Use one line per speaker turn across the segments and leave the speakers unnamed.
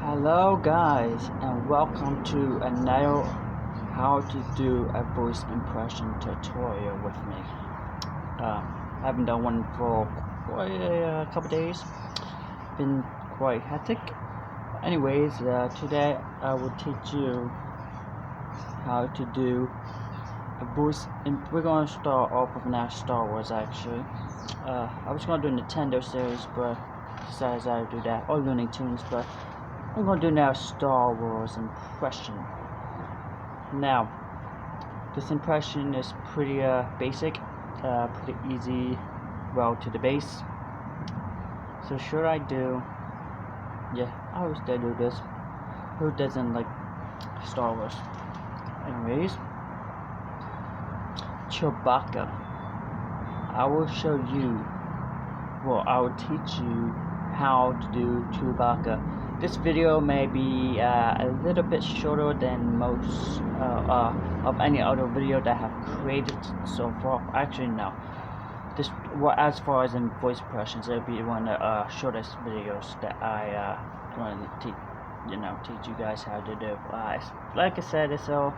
Hello guys, and welcome to another how to do a voice impression tutorial with me. I haven't done one for quite a couple days. Been quite hectic. Anyways, today I will teach you how to do a voice. We're going to start off with now Star Wars actually. I was going to do a Nintendo series, but decided I would do that, or Looney Tunes, but I'm going to do now Star Wars impression. Now, this impression is pretty basic, pretty easy, well to the base. So should I do? Yeah, I always do this. Who doesn't like Star Wars? Anyways, Chewbacca. I will show you. Well, I will teach you how to do Chewbacca. This video may be a little bit shorter than most of any other video that I have created so far. Actually, no. This, well, as far as in voice impressions, it'll be one of the shortest videos that I want to teach you guys how to do. Like I said, it's all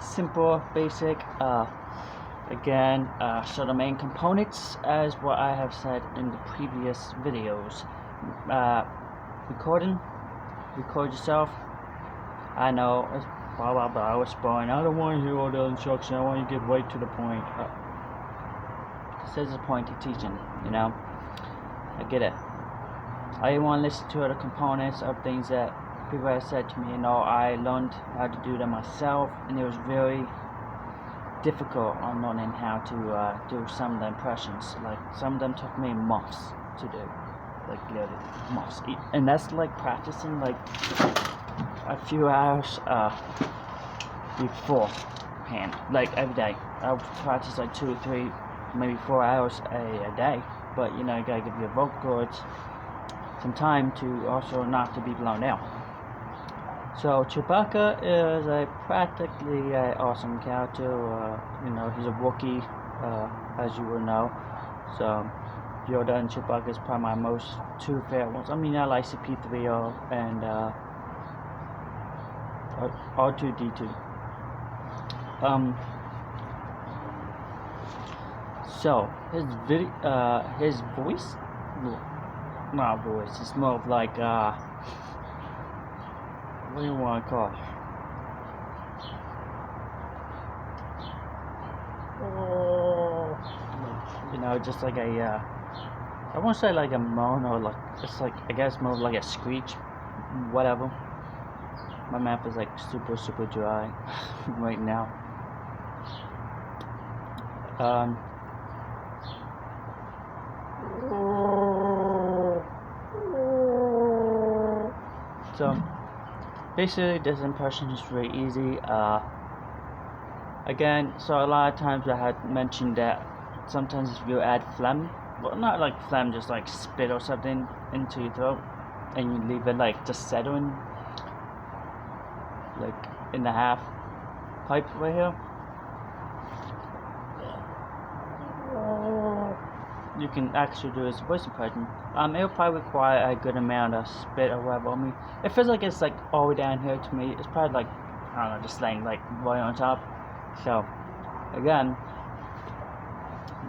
simple, basic. Again, so the main components, as what I have said in the previous videos. Record yourself. I know it's blah blah blah. I was spoiling. I don't want to hear all the instructions. I want you to get right to the point. This is the point of teaching, you know. I get it. I want to listen to other components of things that people have said to me. You know, I learned how to do them myself, and it was very difficult on learning how to do some of the impressions. Like some of them took me months to do. Like literally months, and that's like practicing like a few hours beforehand, like every day. I would practice like 2 or 3, maybe 4 hours a day. But you know, you gotta give your vocal cords some time to also not to be blown out. So Chewbacca is a practically awesome character. You know, he's a Wookiee, as you will know. So Yoda and Chewbacca is probably my most two favorite ones. I mean, I like CP3O and R2D2. So his voice, not voice. It's more of like what do you want to call it? You know, just like a I won't say like a moan or like, it's like, I guess more like a screech, whatever. My mouth is like super dry right now. So basically this impression is very easy. Again, so a lot of times I had mentioned that sometimes if you add phlegm, well, not like phlegm, just like spit or something into your throat, and you leave it like just settling, like in the half pipe right here. You can actually do this voice impression. It'll probably require a good amount of spit or whatever. I mean, it feels like it's like all the way down here to me. It's probably like, I don't know, just laying like right on top. So, again,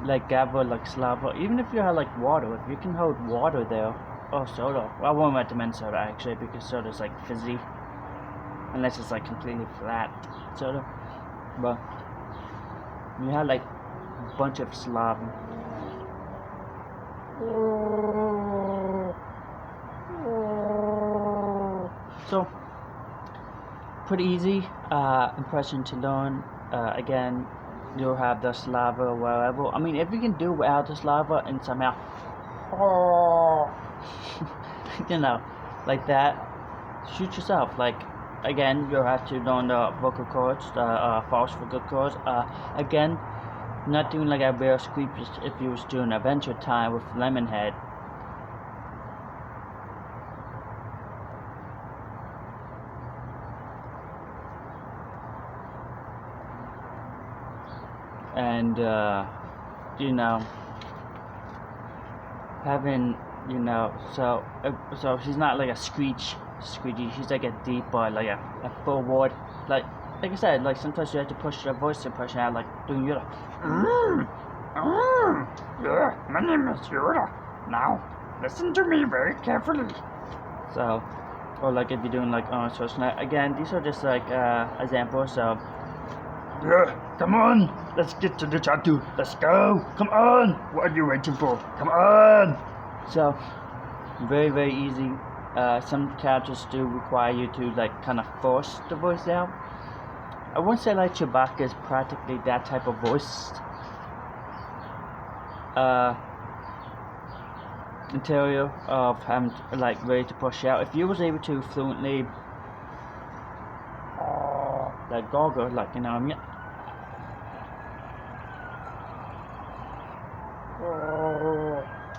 like gather like saliva. Even if you have like water, if you can hold water there, or soda. Well, I won't recommend soda actually, because soda's like fizzy, unless it's like completely flat soda. But you have like a bunch of saliva. So pretty easy impression to learn. Again, you'll have the saliva or whatever. I mean, if you can do without the saliva and somehow you know, like that, shoot yourself. Like, again, you'll have to learn the vocal cords, the false vocal cords. Again, not doing like a real screech if you was doing Adventure Time with Lemonhead. And you know, having, you know, so he's not like a screech squeaky. She's like a deep, like a forward. Like I said, like sometimes you have to push your voice impression out, like doing Yoda. Yeah, my name is Yoda. Now, listen to me very carefully. So, or like if you're doing like on social net. Again, these are just like examples of. Yeah, come on, let's get to the tattoo. Let's go. Come on. What are you waiting for? Come on. So, very very easy. Some characters do require you to like kind of force the voice out. I won't say like Chewbacca is practically that type of voice. Interior of having like ready to push out. If you was able to fluently like gargle, like you know what I mean.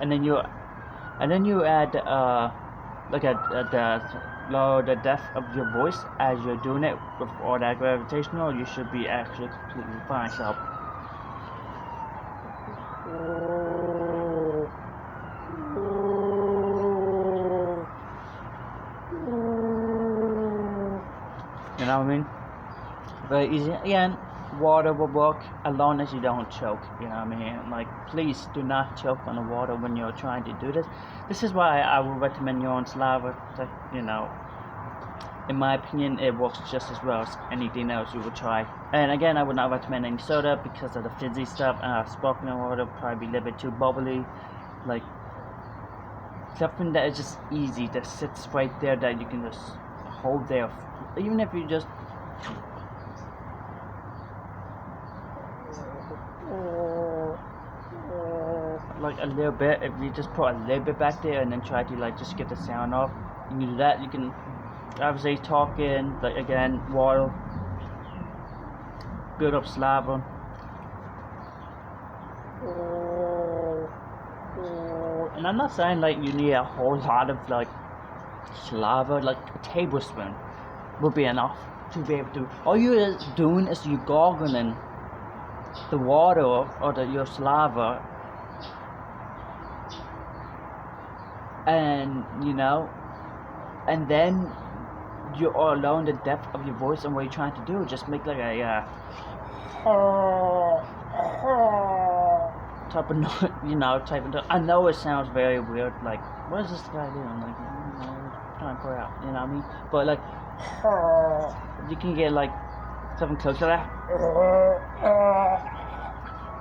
And then you add look at the lower the depth of your voice as you're doing it with all that gravitational. You should be actually completely fine. So. You know what I mean? Very easy. Again, water will work as long as you don't choke. You know what I mean? Like, please do not choke on the water when you're trying to do this. This is why I would recommend your own saliva. You know, in my opinion, it works just as well as anything else you would try. And again, I would not recommend any soda because of the fizzy stuff. Sparkling water would probably be a little bit too bubbly. Like, something that is just easy, that sits right there that you can just hold there. Even if you just like a little bit, if you just put a little bit back there and then try to like just get the sound off, you can do that. You can obviously talk in, like again, water, build up saliva. And I'm not saying like you need a whole lot of like saliva, like a tablespoon will be enough to be able to. All you're doing is you gargling the water or your saliva, and you know, and then you're allowing the depth of your voice and what you're trying to do. Just make like a type of noise, you know, type of. I know it sounds very weird. Like, what is this guy doing? Like, you know, trying to pour out. You know what I mean? But like, you can get like something close to that.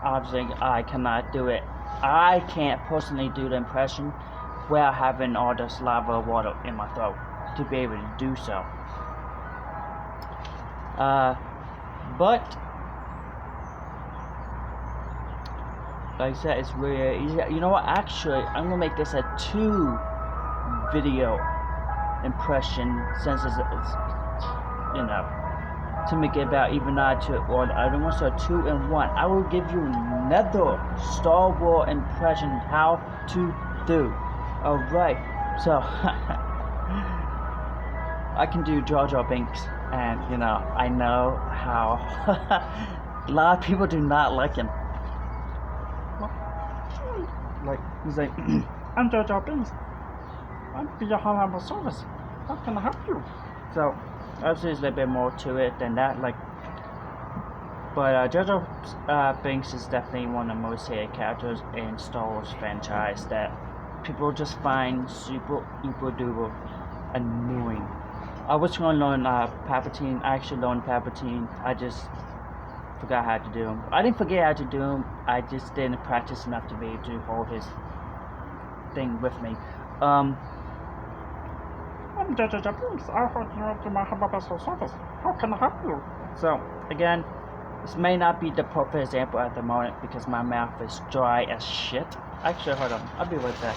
Obviously, I cannot do it. I can't personally do the impression without having all the saliva water in my throat to be able to do so. But like I said, it's really easy. You know what? Actually, I'm gonna make this a 2 video impression since it's you know, to make it about even out to or I don't want to 2 in 1. I will give you another Star Wars impression how to do. Alright, so I can do Jar Jar Binks, and you know, I know how a lot of people do not like him. Like, he's like, I'm Jar Jar Binks. I'm for your humble service. How can I help you? So, obviously, there's a little bit more to it than that. Like, but Jar Jar Binks is definitely one of the most hated characters in Star Wars franchise that people just find super duper annoying. I was going to learn Palpatine. I actually learned Palpatine. I just forgot how to do him. I didn't forget how to do him. I just didn't practice enough to be able to hold his thing with me. I'm Jar Jar Binks. I heard you up to my humble service. How can I help you? So again, this may not be the perfect example at the moment because my mouth is dry as shit. Actually, hold on. I'll be right back.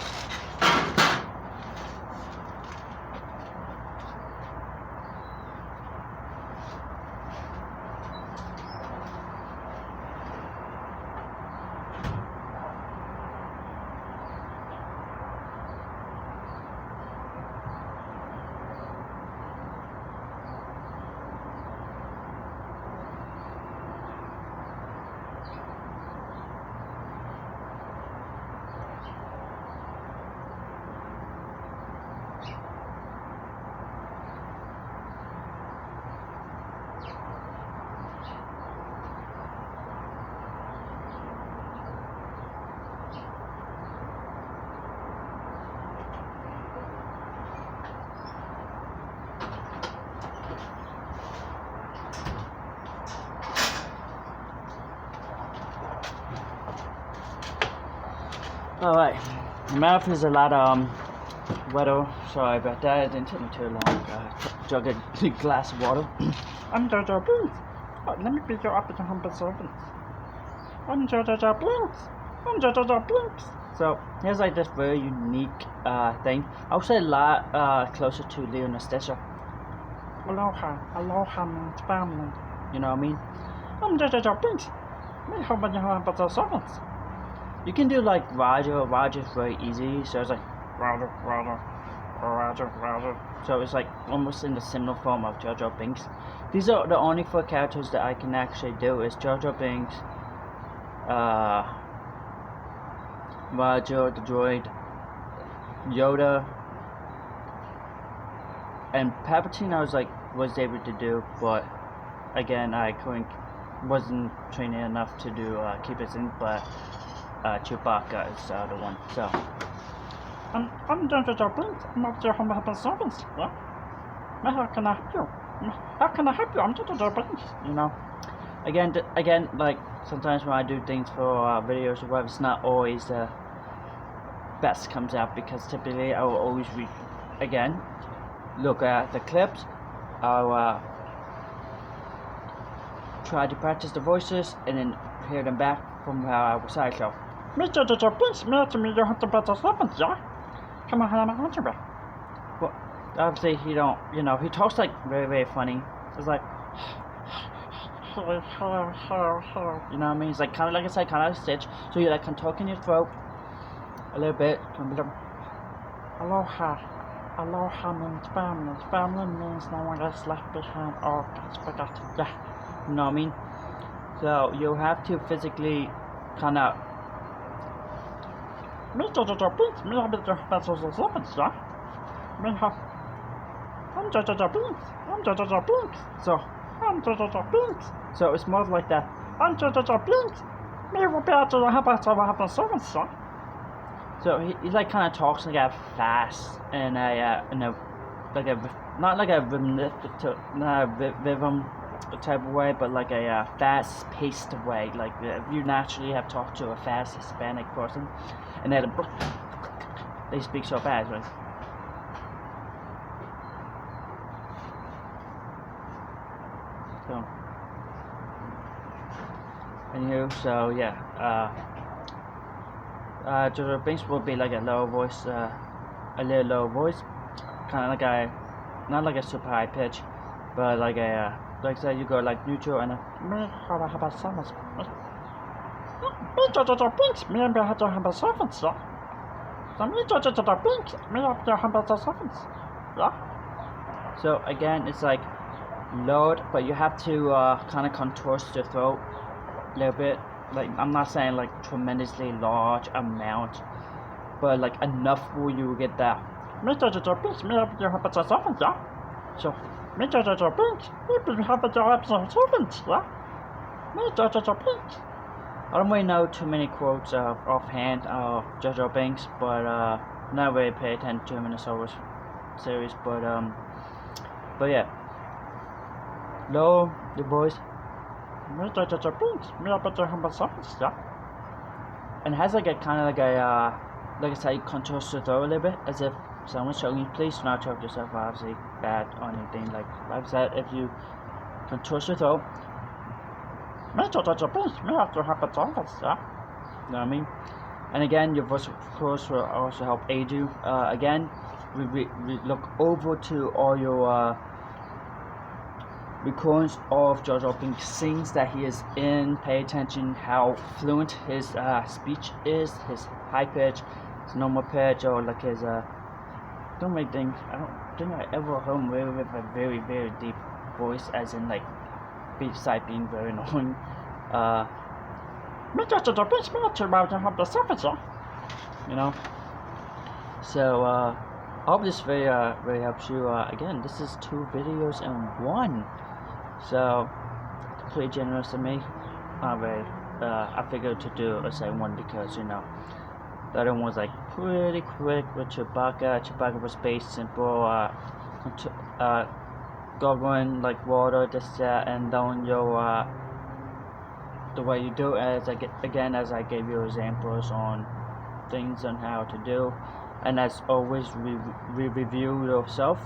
Alright, my mouth is a lot wetter. Sorry about that. It didn't take me too long. Jug a glass of water. I'm Jojo Blinks. Oh, let me be your opposite humble servant. I'm Jojo Blinks. I'm Jojo Blinks. So here's like this very unique thing. I would say a lot closer to Leonastasia. Aloha, aloha means family. You know what I mean? I'm Jojo Blinks. Me humble your humble servants. You can do like Roger. Roger's very easy. So it's like Roger, Roger, Roger, Roger. So it's like almost in the similar form of Jar Jar Binks. These are the only 4 characters that I can actually do. Is Jar Jar Binks, Roger the droid, Yoda, and Palpatine. I was able to do, but again wasn't training enough to do keep it in. But Chewbacca is the other one. So I'm Jar Jar Binks. I'm up to humble servants. Yeah. How can I help you? How can I help you? I'm Jar Jar Binks. You know. Again, like sometimes when I do things for videos or whatever, it's not always the best comes out, because typically I will always look at the clips. I'll try to practice the voices and then hear them back from how I was saying. So, Mr. Jar Jar Binks, me to me, you have to better servants, yeah? Come on, how am I going to be? Well, obviously he don't, he talks like very, very funny. It's like, you know what I mean? It's like kind of like I said, kind of like Stitch. So you like can talk in your throat a little bit. Aloha, aloha means family. Family means no one gets left behind or gets forgotten. Yeah, you know what I mean? So you have to physically kind of. Mr. Jar Jar Binks, me have the better servants, yeah? I'm Jar Jar Binks. I'm Jar Jar Binks. So I'm Jar Jar Binks. So it's more like that. I'm Jar Jar Binks. Me will be able to have a servants, yeah? So he like kind of talks like a fast and not like a rhythm type of way, but like a fast-paced way. Like if you naturally have talked to a fast Hispanic person, and they speak so fast, right? So, anywho, so yeah, Jar Jar Binks will be like a lower voice, a little lower voice, kind of like not like a super high pitch, but like like say you go like neutral and how about servants? Me Jar Jar Binks, me and Jar Jar servants, yeah. So me Jar Jar Binks, me and Jar servants, yeah. So again, it's like load, but you have to kind of contort your throat a little bit. Like I'm not saying like tremendously large amount, but like enough where you get that. Mr. Jar Jar Binks, me have your servants, yeah. So Mr. Jar Jar Binks, we have your servants, yeah. Mr. Jar Jar Binks. I don't really know too many quotes offhand of Jar Jar Binks, but not really pay attention to him in the Star Wars series. But yeah, lower the voice. Mr. Jar Jar Binks, me have your servants, yeah. And it has like a kind of like a like I say, contours the throat a little bit, as if someone's showing you. Please do not choke yourself, obviously bad or anything. Like I've said, if you contour your throat, Mr. Jar Jar Binks, me have to have a servants, yeah. You know what I mean? And again, your voice, of course, will also help aid you. Again, we look over to all your recordings of Jar Jar Binks scenes that he is in. Pay attention how fluent his speech is, his high pitch, his normal pitch, or like his don't really think I don't think I ever heard him really with a very, very deep voice, as in like beside being very annoying. Mr. Jar Jar Binks, to have the surface, you know. So I hope this video really helps you. Again, this is 2 videos in 1. So, pretty generous of me. I figured to do a second one because, the other one was like pretty quick with Chewbacca. Chewbacca was based simple, govern like water, this, that, and then the way you do it, as I gave you examples on things on how to do. And as always, review yourself.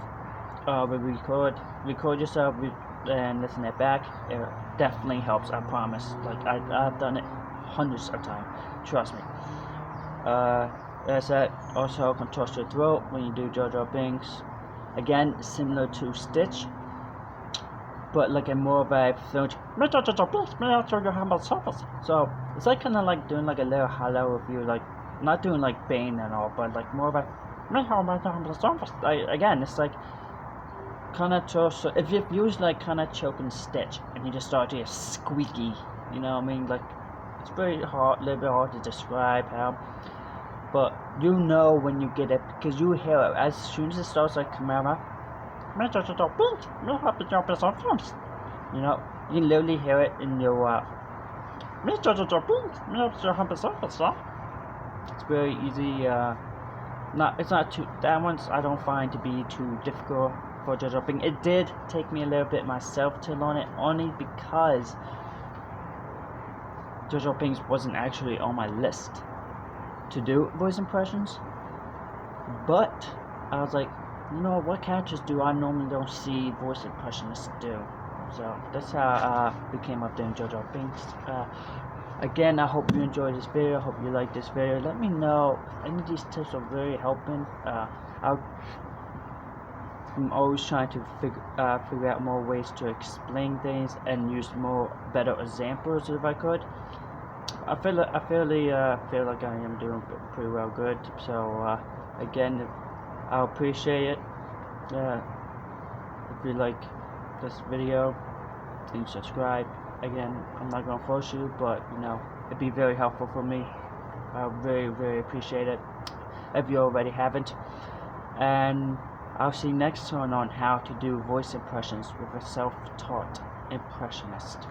Record yourself, and listen it back. It definitely helps. I promise. Like I've done it hundreds of times. Trust me. As I said, also contort your throat when you do JoJo Binks. Again, similar to Stitch, but like a more of a film. So it's like kind of like doing like a little hello review, like not doing like Bane and all, but like more of a again. It's like kind of so if you've used like kind of choking Stitch and you just start to get squeaky, you know what I mean? Like it's very hard, a little bit hard to describe how. But you know when you get it because you hear it as soon as it starts like camera. You know, you can literally hear it in your it's very easy. It's not too. That one's I don't find to be too difficult for JoJo Bing. It did take me a little bit myself to learn it, only because JoJo Bings wasn't actually on my list to do voice impressions. But I was like, you know, what characters do I normally don't see voice impressionists do? So that's how we came up doing JoJo Binks. Again, I hope you enjoyed this video. I hope you liked this video. Let me know if any of these tips are very helping. I'm always trying to figure out more ways to explain things and use better examples if I could. I feel like I am doing pretty well good. So again, I appreciate it. If you like this video, please subscribe. Again, I'm not gonna force you, but you know, it'd be very helpful for me. I very appreciate it if you already haven't. And I'll see you next time on how to do voice impressions with a self-taught impressionist.